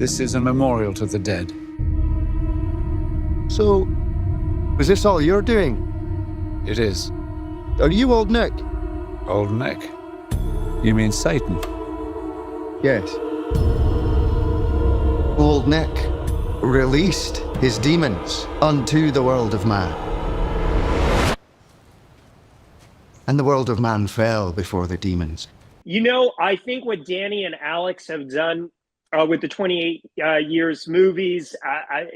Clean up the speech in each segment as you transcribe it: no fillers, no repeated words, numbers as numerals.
This is a memorial to the dead. So, was this all you're doing? It is. Are you Old Nick? Old Nick? You mean Satan? Yes. Old Nick released his demons unto the world of man. And the world of man fell before the demons. You know, I think what Danny and Alex have done with the 28 years movies,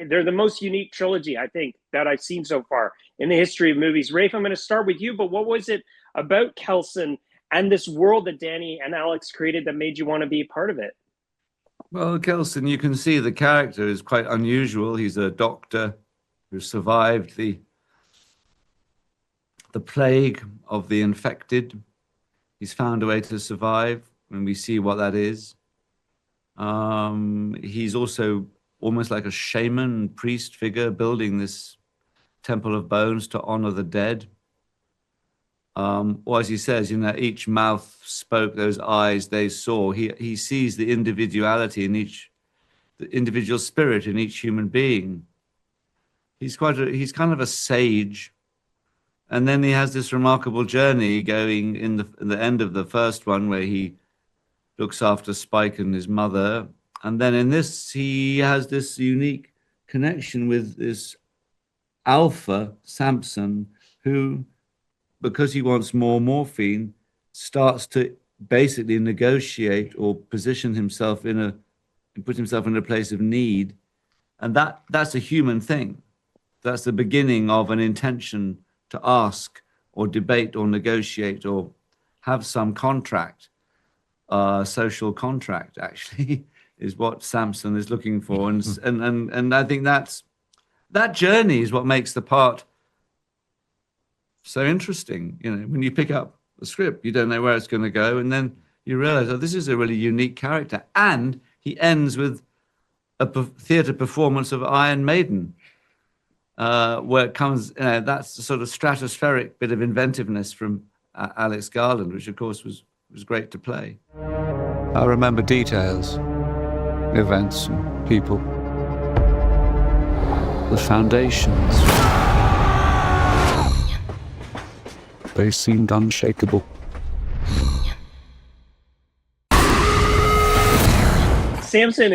they're the most unique trilogy, I think, that I've seen so far in the history of movies. Rafe, I'm going to start with you, but what was it about Kelson and this world that Danny and Alex created that made you want to be a part of it? Well, Kelson, you can see the character is quite unusual. He's a doctor who survived the plague of the infected. He's found a way to survive, and we see what that is. He's also almost like a shaman, priest figure, building this temple of bones to honor the dead. Or as he says, you know, each mouth spoke, those eyes they saw. He sees the individuality in the individual spirit in each human being. He's kind of a sage. And then he has this remarkable journey going in the end of the first one, where he looks after Spike and his mother. And then in this, he has this unique connection with this alpha, Samson, who, because he wants more morphine, starts to basically negotiate or position himself put himself in a place of need. And that's a human thing. That's the beginning of an intention to ask or debate or negotiate or have some contract. Social contract, actually, is what Samson is looking for. And I think that journey is what makes the part so interesting. You know, when you pick up the script, you don't know where it's going to go, and then you realize, oh, this is a really unique character. And he ends with a theatre performance of Iron Maiden, where it comes, that's the sort of stratospheric bit of inventiveness from Alex Garland, which of course was great to play. I remember details, events and people. The foundations. They seemed unshakable. Samson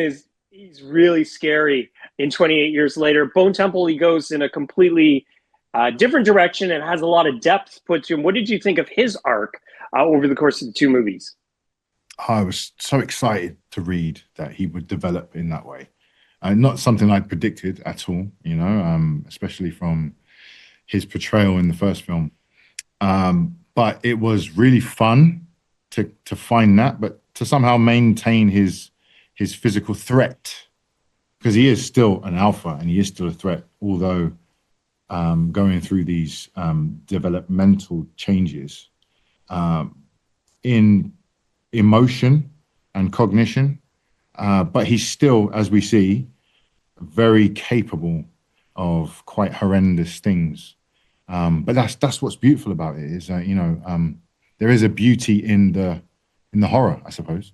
he's really scary in 28 Years Later. Bone Temple, he goes in a completely different direction and has a lot of depth put to him. What did you think of his arc over the course of the two movies? I was so excited to read that he would develop in that way. Not something I'd predicted at all, you know, especially from his portrayal in the first film. But it was really fun to find that, but to somehow maintain his physical threat, because he is still an alpha and he is still a threat, although going through these developmental changes in emotion and cognition, but he's still, as we see, very capable of quite horrendous things. But that's what's beautiful about it, is you know, there is a beauty in the horror, I suppose.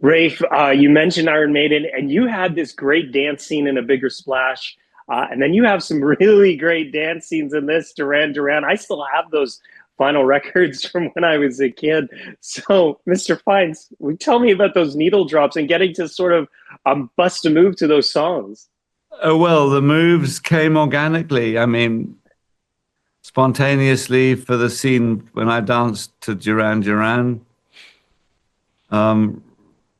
Rafe, you mentioned Iron Maiden, and you had this great dance scene in A Bigger Splash, and then you have some really great dance scenes in this, Duran. I still have those vinyl records from when I was a kid. So, Mr. Fiennes, tell me about those needle drops and getting to sort of bust a move to those songs. Oh, well, the moves came organically. I mean, spontaneously for the scene when I danced to Duran.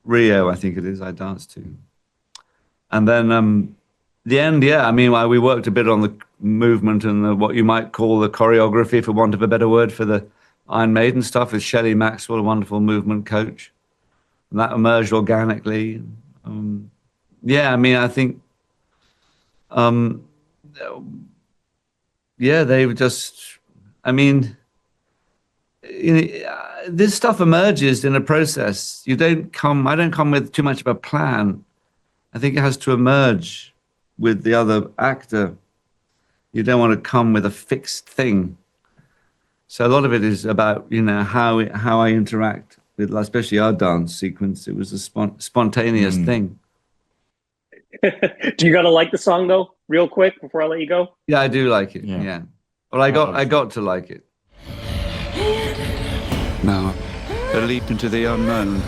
Rio, I think it is, I danced to. And then the end, yeah, I mean, we worked a bit on the movement and what you might call the choreography, for want of a better word, for the Iron Maiden stuff with Shelley Maxwell, a wonderful movement coach. And that emerged organically. Yeah, I mean, I think, yeah, they were just, I mean, you know, this stuff emerges in a process. I don't come with too much of a plan. I think it has to emerge with the other actor. You don't want to come with a fixed thing. So a lot of it is about, you know, how I interact with, especially our dance sequence. It was a spontaneous thing. Do you gotta like the song though, real quick before I let you go? Yeah, I do like it. Yeah. Yeah. Well, I got to like it. Now, a leap into the unknown.